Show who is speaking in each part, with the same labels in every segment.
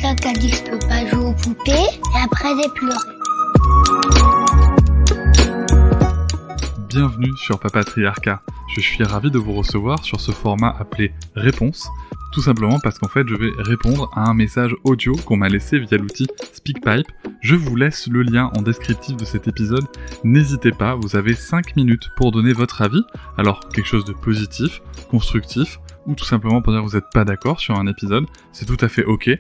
Speaker 1: ça qui a dit que je peux pas jouer aux poupées. Et après, j'ai pleuré.
Speaker 2: Bienvenue sur Papatriarcat. Je suis ravi de vous recevoir sur ce format appelé Réponse, tout simplement parce qu'en fait je vais répondre à un message audio qu'on m'a laissé via l'outil SpeakPipe. Je vous laisse le lien en descriptif de cet épisode. N'hésitez pas, vous avez 5 minutes pour donner votre avis. Alors quelque chose de positif, constructif, ou tout simplement pour dire que vous n'êtes pas d'accord sur un épisode, c'est tout à fait ok.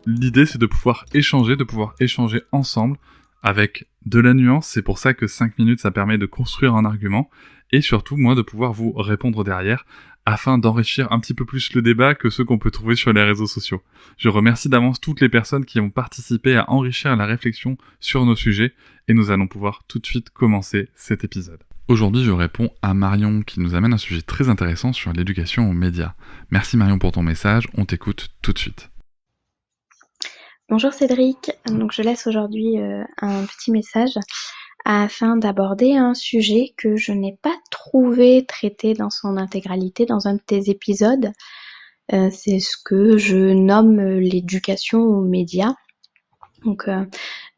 Speaker 2: L'idée c'est de pouvoir échanger ensemble avec de la nuance. C'est pour ça que 5 minutes ça permet de construire un argument et surtout moi de pouvoir vous répondre derrière afin d'enrichir un petit peu plus le débat que ceux qu'on peut trouver sur les réseaux sociaux. Je remercie d'avance toutes les personnes qui ont participé à enrichir la réflexion sur nos sujets et nous allons pouvoir tout de suite commencer cet épisode. Aujourd'hui, je réponds à Marion qui nous amène un sujet très intéressant sur l'éducation aux médias. Merci Marion pour ton message, on t'écoute tout de suite.
Speaker 3: Bonjour Cédric, donc je laisse aujourd'hui un petit message afin d'aborder un sujet que je n'ai pas trouvé traité dans son intégralité dans un de tes épisodes. C'est ce que je nomme l'éducation aux médias. Donc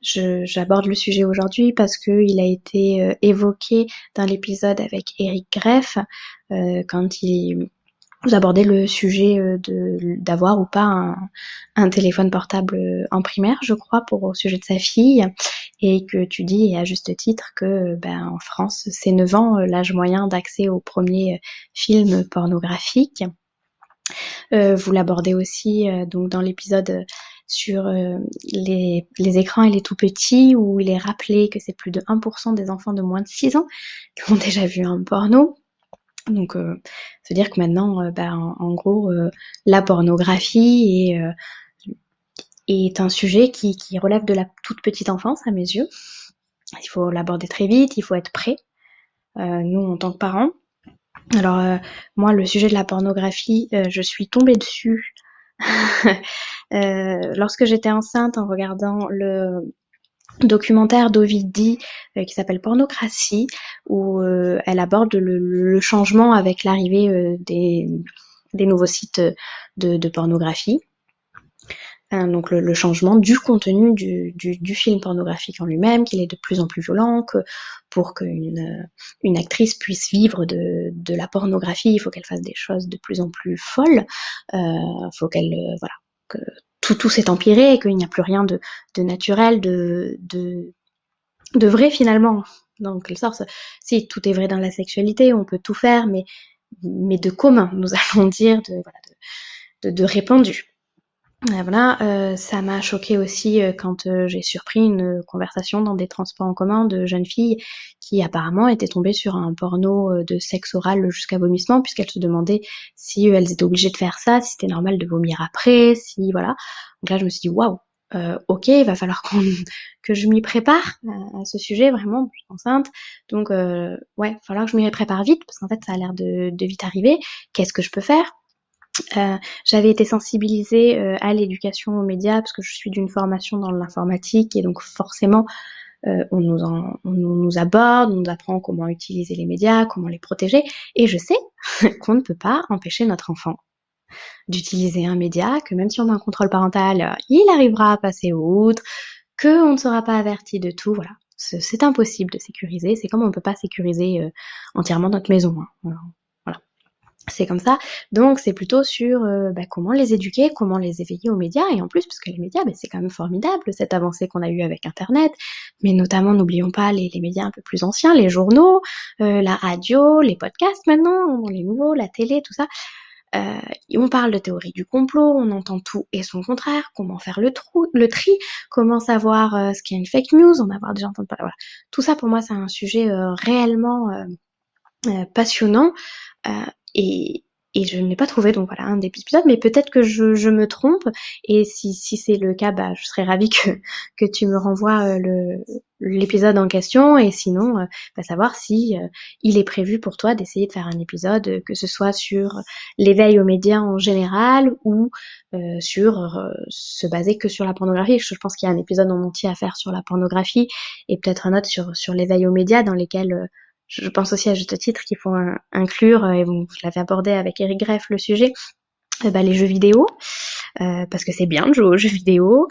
Speaker 3: j'aborde le sujet aujourd'hui parce qu'il a été évoqué dans l'épisode avec Eric Greff quand il vous abordez le sujet d'avoir ou pas un téléphone portable en primaire, je crois, au sujet de sa fille, et que tu dis, et à juste titre, que en France, c'est 9 ans l'âge moyen d'accès au premier film pornographique. Vous l'abordez aussi donc dans l'épisode sur les écrans et les tout-petits, où il est rappelé que c'est plus de 1% des enfants de moins de 6 ans qui ont déjà vu un porno. Donc, ça veut dire que maintenant, en gros, la pornographie est un sujet qui relève de la toute petite enfance, à mes yeux. Il faut l'aborder très vite, il faut être prêt, nous, en tant que parents. Alors, moi, le sujet de la pornographie, je suis tombée dessus lorsque j'étais enceinte en regardant le documentaire d'Ovidie qui s'appelle Pornocratie, où elle aborde le changement avec l'arrivée des nouveaux sites de pornographie. Donc le changement du contenu du film pornographique en lui-même, qu'il est de plus en plus violent, que pour qu'une actrice puisse vivre de la pornographie, il faut qu'elle fasse des choses de plus en plus folles, faut qu'elle que tout s'est empiré et qu'il n'y a plus rien de naturel, de vrai finalement. Dans quelque sorte, si tout est vrai dans la sexualité, on peut tout faire, mais de commun, nous allons dire, de répandu. Ça m'a choquée aussi quand j'ai surpris une conversation dans des transports en commun de jeunes filles qui apparemment étaient tombées sur un porno de sexe oral jusqu'à vomissement, puisqu'elles se demandaient si elles étaient obligées de faire ça, si c'était normal de vomir après, si voilà. Donc là je me suis dit waouh, ok, il va falloir que je m'y prépare à ce sujet, vraiment, je suis enceinte. Donc il va falloir que je m'y prépare vite, parce qu'en fait ça a l'air de vite arriver. Qu'est-ce que je peux faire ? J'avais été sensibilisée à l'éducation aux médias parce que je suis d'une formation dans l'informatique et donc forcément on nous aborde, on nous apprend comment utiliser les médias, comment les protéger, et je sais qu'on ne peut pas empêcher notre enfant d'utiliser un média, que même si on a un contrôle parental, il arrivera à passer outre, qu'on ne sera pas averti de tout, voilà. C'est impossible de sécuriser, c'est comme on ne peut pas sécuriser entièrement notre maison, hein. Voilà. C'est comme ça, donc c'est plutôt sur comment les éduquer, comment les éveiller aux médias, et en plus, parce que les médias, c'est quand même formidable, cette avancée qu'on a eue avec Internet, mais notamment, n'oublions pas les médias un peu plus anciens, les journaux, la radio, les podcasts maintenant, les nouveaux, la télé, tout ça. On parle de théorie du complot, on entend tout et son contraire, comment faire le tri, comment savoir ce qu'est une fake news, en avoir déjà entendu parler, voilà. Tout ça, pour moi, c'est un sujet réellement passionnant, et je n'ai pas trouvé donc voilà un des épisodes, mais peut-être que je me trompe, et si c'est le cas, je serais ravie que tu me renvoies l'épisode en question, et sinon savoir si il est prévu pour toi d'essayer de faire un épisode, que ce soit sur l'éveil aux médias en général ou sur se baser que sur la pornographie. Je pense qu'il y a un épisode en entier à faire sur la pornographie et peut-être un autre sur l'éveil aux médias, dans lesquels je pense aussi à juste titre qu'il faut inclure, et bon, je l'avais abordé avec Eric Greff le sujet, les jeux vidéo, parce que c'est bien de jouer aux jeux vidéo,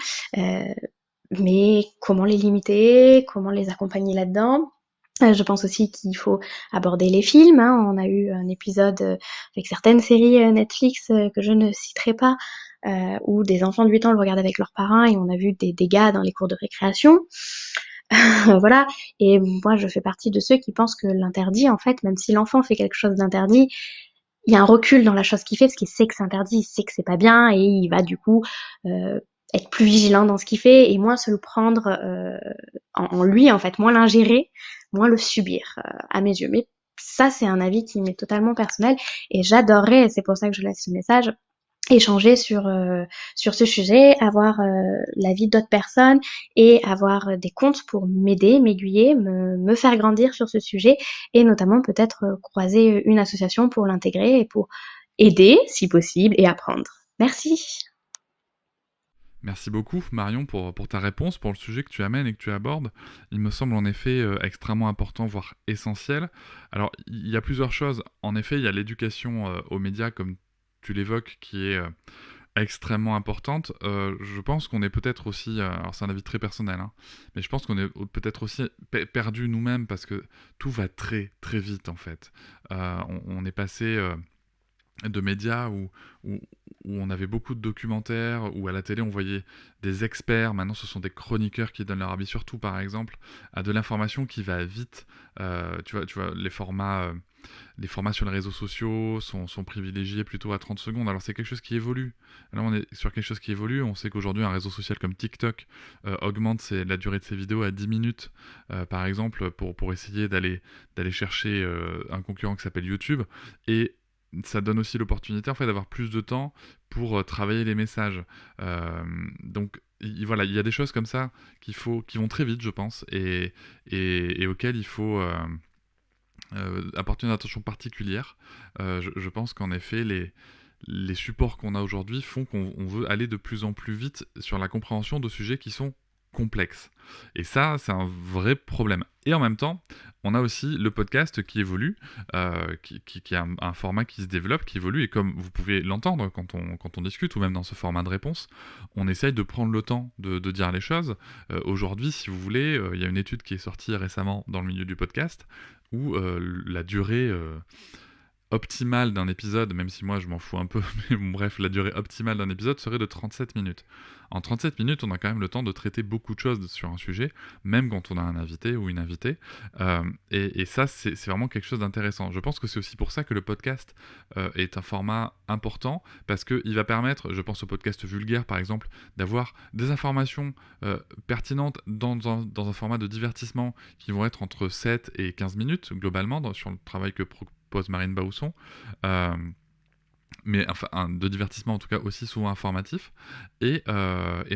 Speaker 3: mais comment les limiter, comment les accompagner là-dedans. Je pense aussi qu'il faut aborder les films, hein. On a eu un épisode avec certaines séries Netflix que je ne citerai pas, où des enfants de 8 ans le regardaient avec leurs parents et on a vu des dégâts dans les cours de récréation. Voilà. Et moi, je fais partie de ceux qui pensent que l'interdit, en fait, même si l'enfant fait quelque chose d'interdit, il y a un recul dans la chose qu'il fait parce qu'il sait que c'est interdit, il sait que c'est pas bien et il va du coup être plus vigilant dans ce qu'il fait et moins se le prendre en lui, en fait, moins l'ingérer, moins le subir à mes yeux. Mais ça, c'est un avis qui m'est totalement personnel et j'adorerais, et c'est pour ça que je laisse ce message, échanger sur ce sujet, avoir l'avis d'autres personnes et avoir des comptes pour m'aider, m'aiguiller, me faire grandir sur ce sujet et notamment peut-être croiser une association pour l'intégrer et pour aider si possible et apprendre. Merci.
Speaker 2: Merci beaucoup Marion pour ta réponse, pour le sujet que tu amènes et que tu abordes. Il me semble en effet extrêmement important, voire essentiel. Alors il y a plusieurs choses. En effet, il y a l'éducation aux médias, comme tu l'évoques, qui est extrêmement importante. Je pense qu'on est peut-être aussi, alors c'est un avis très personnel, hein, mais je pense qu'on est peut-être aussi perdu nous-mêmes parce que tout va très très vite en fait. On est passé de médias où on avait beaucoup de documentaires, où à la télé on voyait des experts, maintenant ce sont des chroniqueurs qui donnent leur avis sur tout par exemple, à de l'information qui va vite. Tu vois les formats sur les réseaux sociaux sont privilégiés plutôt à 30 secondes. Alors c'est quelque chose qui évolue. Là on est sur quelque chose qui évolue. On sait qu'aujourd'hui un réseau social comme TikTok augmente la durée de ses vidéos à 10 minutes par exemple pour essayer d'aller chercher un concurrent qui s'appelle YouTube. Et ça donne aussi l'opportunité en fait d'avoir plus de temps pour travailler les messages. Donc voilà, il y a des choses comme ça qui vont très vite, je pense, et auxquelles il faut apporter une attention particulière. Je pense qu'en effet, les supports qu'on a aujourd'hui font qu'on veut aller de plus en plus vite sur la compréhension de sujets qui sont complexes. Et ça, c'est un vrai problème. Et en même temps, on a aussi le podcast qui évolue, qui a un format qui se développe, qui évolue, et comme vous pouvez l'entendre quand on discute, ou même dans ce format de réponse, on essaye de prendre le temps de dire les choses. Aujourd'hui, si vous voulez, il y a une étude qui est sortie récemment dans le milieu du podcast, où la durée optimale d'un épisode, même si moi je m'en fous un peu, mais bon, bref, la durée optimale d'un épisode serait de 37 minutes. En 37 minutes, on a quand même le temps de traiter beaucoup de choses sur un sujet, même quand on a un invité ou une invitée. Et ça, c'est vraiment quelque chose d'intéressant. Je pense que c'est aussi pour ça que le podcast est un format important, parce qu'il va permettre, je pense au podcast vulgaire par exemple, d'avoir des informations pertinentes dans un format de divertissement qui vont être entre 7 et 15 minutes, globalement, sur le travail que propose Marine Bausson. Mais enfin de divertissement en tout cas aussi souvent informatif, et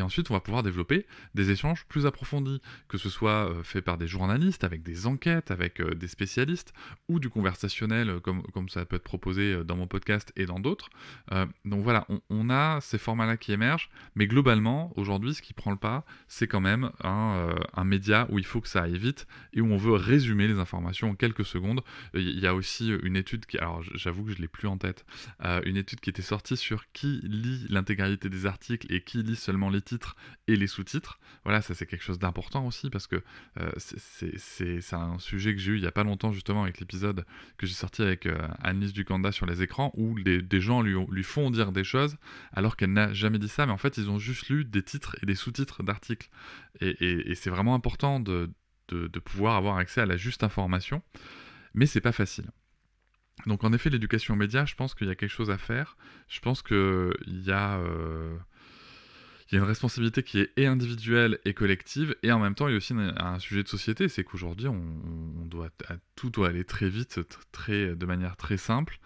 Speaker 2: ensuite on va pouvoir développer des échanges plus approfondis, que ce soit fait par des journalistes, avec des enquêtes, avec des spécialistes, ou du conversationnel comme ça peut être proposé dans mon podcast et dans d'autres. Donc voilà, on a ces formats-là qui émergent, mais globalement aujourd'hui ce qui prend le pas, c'est quand même un média où il faut que ça aille vite et où on veut résumer les informations en quelques secondes. Il y a aussi une étude qui, alors j'avoue que je l'ai plus en tête, une étude qui était sortie sur qui lit l'intégralité des articles et qui lit seulement les titres et les sous-titres. Voilà, ça c'est quelque chose d'important aussi, parce que c'est un sujet que j'ai eu il y a pas longtemps justement avec l'épisode que j'ai sorti avec Annelise Ducanda sur les écrans, où des gens lui font dire des choses alors qu'elle n'a jamais dit ça, mais en fait ils ont juste lu des titres et des sous-titres d'articles. Et c'est vraiment important de pouvoir avoir accès à la juste information, mais c'est pas facile. Donc en effet, l'éducation aux médias, je pense qu'il y a quelque chose à faire. Je pense qu'il y a une responsabilité qui est et individuelle et collective, et en même temps il y a aussi un sujet de société, c'est qu'aujourd'hui tout doit aller très vite, de manière très simple,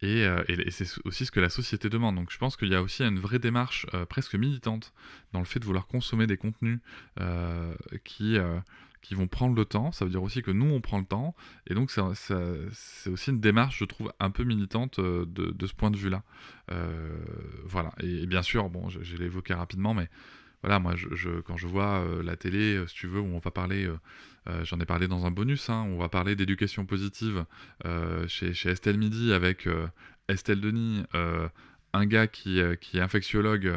Speaker 2: et c'est aussi ce que la société demande. Donc je pense qu'il y a aussi une vraie démarche presque militante dans le fait de vouloir consommer des contenus qui vont prendre le temps. Ça veut dire aussi que nous on prend le temps, et donc c'est aussi une démarche, je trouve, un peu militante de ce point de vue-là. Voilà, et bien sûr, bon, je l'ai évoqué rapidement, mais voilà, moi quand je vois la télé, si tu veux, où on va parler, j'en ai parlé dans un bonus, hein, on va parler d'éducation positive chez Estelle Midi avec Estelle Denis, un gars qui est infectiologue,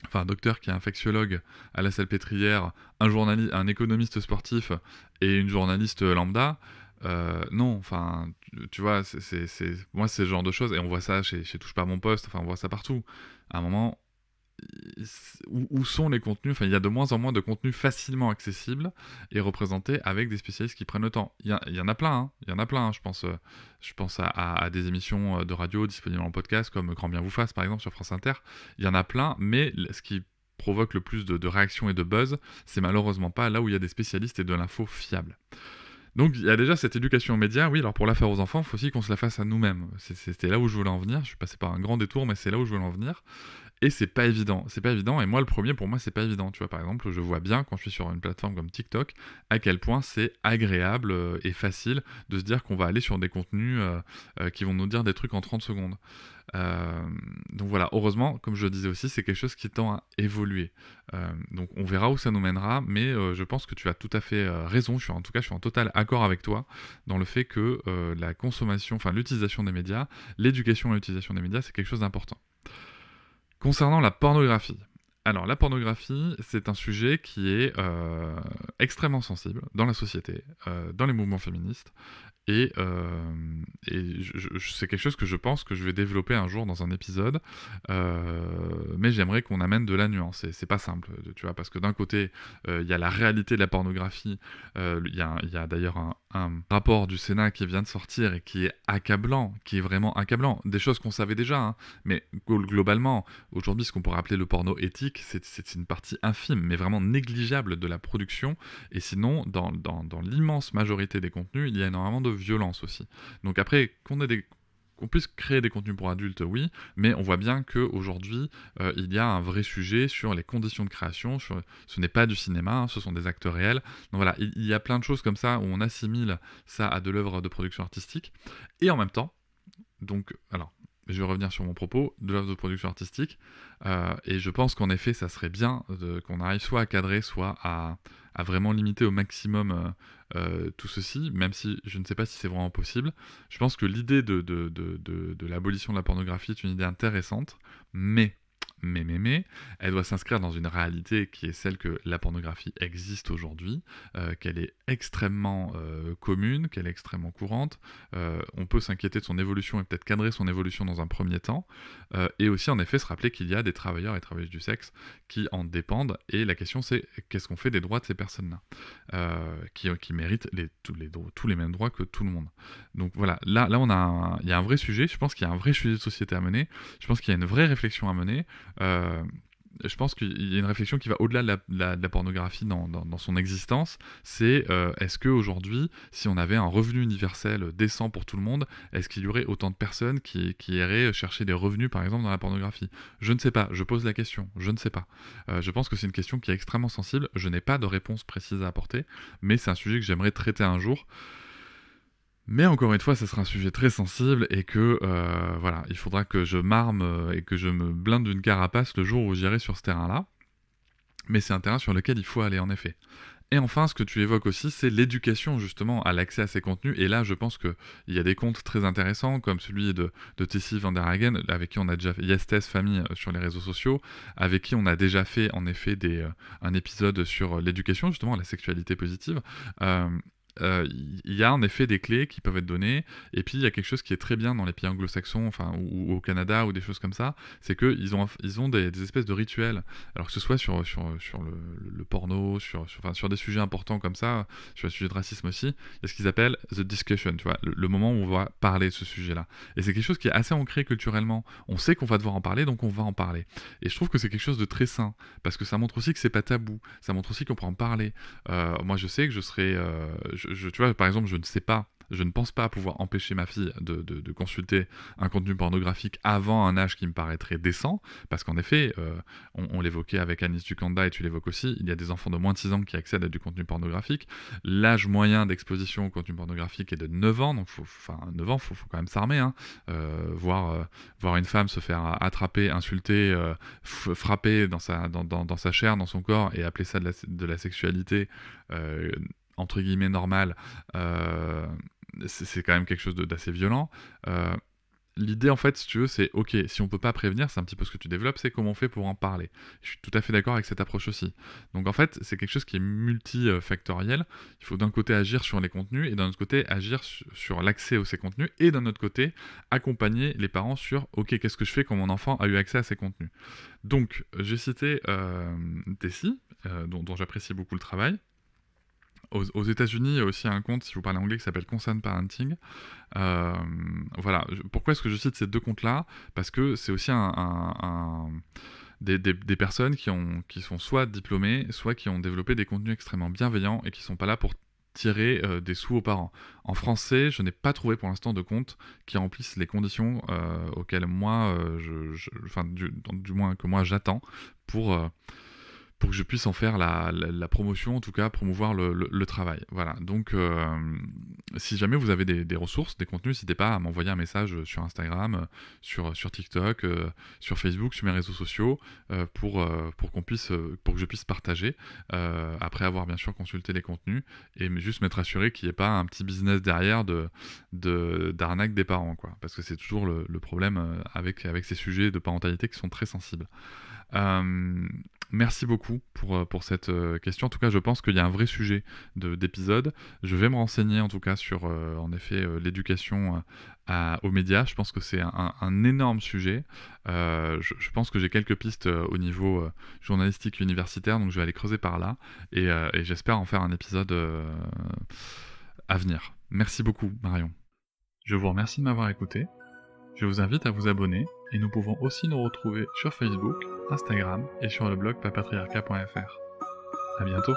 Speaker 2: enfin un docteur qui est infectiologue à la Salpêtrière, un économiste sportif et une journaliste lambda. Non, enfin, tu vois, moi c'est ce genre de choses, et on voit ça chez Touche pas à mon poste, enfin on voit ça partout. À un moment, où sont les contenus? Enfin, il y a de moins en moins de contenus facilement accessibles et représentés avec des spécialistes qui prennent le temps. Il y en a plein, hein. Il y en a plein, hein. Je pense à des émissions de radio disponibles en podcast, comme Grand Bien vous fasse, par exemple, sur France Inter. Il y en a plein, mais ce qui provoque le plus de réactions et de buzz, c'est malheureusement pas là où il y a des spécialistes et de l'info fiable. Donc il y a déjà cette éducation aux médias, oui, alors pour la faire aux enfants, il faut aussi qu'on se la fasse à nous-mêmes. C'était là où je voulais en venir, je suis passé par un grand détour, mais c'est là où je voulais en venir. Et c'est pas évident, et moi le premier, pour moi c'est pas évident, tu vois, par exemple, je vois bien quand je suis sur une plateforme comme TikTok, à quel point c'est agréable et facile de se dire qu'on va aller sur des contenus qui vont nous dire des trucs en 30 secondes. Donc voilà, heureusement, comme je le disais aussi, c'est quelque chose qui tend à évoluer. Donc on verra où ça nous mènera, mais je pense que tu as tout à fait raison, je suis en total accord avec toi dans le fait que la consommation, enfin l'utilisation des médias, l'éducation à l'utilisation des médias, c'est quelque chose d'important. Concernant la pornographie. Alors la pornographie, c'est un sujet qui est extrêmement sensible dans la société, dans les mouvements féministes, et c'est quelque chose que je pense que je vais développer un jour dans un épisode, mais j'aimerais qu'on amène de la nuance, et c'est pas simple, tu vois, parce que d'un côté, il y a la réalité de la pornographie, il y a d'ailleurs un rapport du Sénat qui vient de sortir et qui est accablant, qui est vraiment accablant, des choses qu'on savait déjà, hein, mais globalement, aujourd'hui, ce qu'on pourrait appeler le porno éthique, c'est une partie infime, mais vraiment négligeable de la production, et sinon, dans l'immense majorité des contenus, il y a énormément de violence aussi. Donc après, qu'on puisse créer des contenus pour adultes, oui, mais on voit bien qu'aujourd'hui, il y a un vrai sujet sur les conditions de création, ce n'est pas du cinéma, hein, ce sont des acteurs réels. Donc voilà, il y a plein de choses comme ça où on assimile ça à de l'œuvre de production artistique, et en même temps, donc, alors, je vais revenir sur mon propos, de l'œuvre de production artistique, et je pense qu'en effet, ça serait bien qu'on arrive soit à cadrer, soit à vraiment limiter au maximum tout ceci, même si je ne sais pas si c'est vraiment possible. Je pense que l'idée de l'abolition de la pornographie est une idée intéressante, mais elle doit s'inscrire dans une réalité qui est celle que la pornographie existe aujourd'hui, qu'elle est extrêmement commune, qu'elle est extrêmement courante. On peut s'inquiéter de son évolution et peut-être cadrer son évolution dans un premier temps, et aussi en effet se rappeler qu'il y a des travailleurs et travailleuses du sexe qui en dépendent, et la question c'est qu'est-ce qu'on fait des droits de ces personnes-là, qui méritent tous les mêmes droits que tout le monde. Donc voilà, là il y a un vrai sujet, je pense qu'il y a un vrai sujet de société à mener, je pense qu'il y a une vraie réflexion à mener. Je pense qu'il y a une réflexion qui va au-delà de la pornographie dans son existence. C'est est-ce qu'aujourd'hui, si on avait un revenu universel décent pour tout le monde, est-ce qu'il y aurait autant de personnes qui iraient chercher des revenus, par exemple, dans la pornographie? Je ne sais pas, je pose la question, je ne sais pas. Je pense que c'est une question qui est extrêmement sensible, je n'ai pas de réponse précise à apporter, mais c'est un sujet que j'aimerais traiter un jour. Mais encore une fois, ça sera un sujet très sensible, et que voilà, il faudra que je m'arme et que je me blinde d'une carapace le jour où j'irai sur ce terrain-là. Mais c'est un terrain sur lequel il faut aller en effet. Et enfin, ce que tu évoques aussi, c'est l'éducation justement à l'accès à ces contenus. Et là, je pense qu'il y a des comptes très intéressants, comme celui de Tessie van der Hagen, avec qui on a déjà fait Yes Famille sur les réseaux sociaux, avec qui on a déjà fait en effet un épisode sur l'éducation, justement, la sexualité positive. Il y a en effet des clés qui peuvent être données, et puis il y a quelque chose qui est très bien dans les pays anglo-saxons, enfin, ou au Canada, ou des choses comme ça, c'est qu'ils ont des espèces de rituels, alors que ce soit sur le porno, sur des sujets importants comme ça, sur les sujets de racisme aussi, il y a ce qu'ils appellent the discussion, tu vois, le moment où on va parler de ce sujet-là. Et c'est quelque chose qui est assez ancré culturellement. On sait qu'on va devoir en parler, donc on va en parler. Et je trouve que c'est quelque chose de très sain, parce que ça montre aussi que c'est pas tabou, ça montre aussi qu'on peut en parler. Moi, je sais que je serais... tu vois, par exemple, je ne pense pas pouvoir empêcher ma fille de consulter un contenu pornographique avant un âge qui me paraîtrait décent, parce qu'en effet, on l'évoquait avec Anis Dukanda, et tu l'évoques aussi, il y a des enfants de moins de 6 ans qui accèdent à du contenu pornographique. L'âge moyen d'exposition au contenu pornographique est de 9 ans, donc 9 ans, faut quand même s'armer, hein. Voir une femme se faire attraper, insulter, frapper dans sa chair, dans son corps, et appeler ça de la sexualité entre guillemets normale, c'est quand même quelque chose d'assez violent. l'idée, en fait, si tu veux, c'est ok, si on peut pas prévenir, c'est un petit peu ce que tu développes, c'est comment on fait pour en parler. Je suis tout à fait d'accord avec cette approche aussi. Donc en fait, c'est quelque chose qui est multifactoriel. Il faut d'un côté agir sur les contenus et d'un autre côté agir sur l'accès à ces contenus et d'un autre côté accompagner les parents sur ok, qu'est-ce que je fais quand mon enfant a eu accès à ces contenus. Donc j'ai cité Tessie, dont j'apprécie beaucoup le travail. Aux États-Unis, il y a aussi un compte, si vous parlez anglais, qui s'appelle Concerned Parenting. Voilà. Pourquoi est-ce que je cite ces deux comptes-là ? Parce que c'est aussi des personnes qui sont soit diplômées, soit qui ont développé des contenus extrêmement bienveillants et qui sont pas là pour tirer des sous aux parents. En français, je n'ai pas trouvé pour l'instant de compte qui remplissent les conditions auxquelles moi, du moins que moi j'attends pour que je puisse en faire la promotion, en tout cas promouvoir le travail. Voilà, donc si jamais vous avez des ressources, des contenus, n'hésitez pas à m'envoyer un message sur Instagram, sur TikTok, sur Facebook, sur mes réseaux sociaux, pour que je puisse partager, après avoir bien sûr consulté les contenus, et juste m'être assuré qu'il n'y ait pas un petit business derrière d'arnaque des parents, quoi, parce que c'est toujours le problème avec ces sujets de parentalité qui sont très sensibles. Merci beaucoup pour cette question. En tout cas, je pense qu'il y a un vrai sujet d'épisode. Je vais me renseigner en tout cas sur, en effet, l'éducation aux médias. Je pense que c'est un énorme sujet. Je pense que j'ai quelques pistes au niveau journalistique universitaire, donc je vais aller creuser par là. Et j'espère en faire un épisode à venir. Merci beaucoup, Marion. Je vous remercie de m'avoir écouté. Je vous invite à vous abonner et nous pouvons aussi nous retrouver sur Facebook, Instagram et sur le blog papatriarca.fr. À bientôt.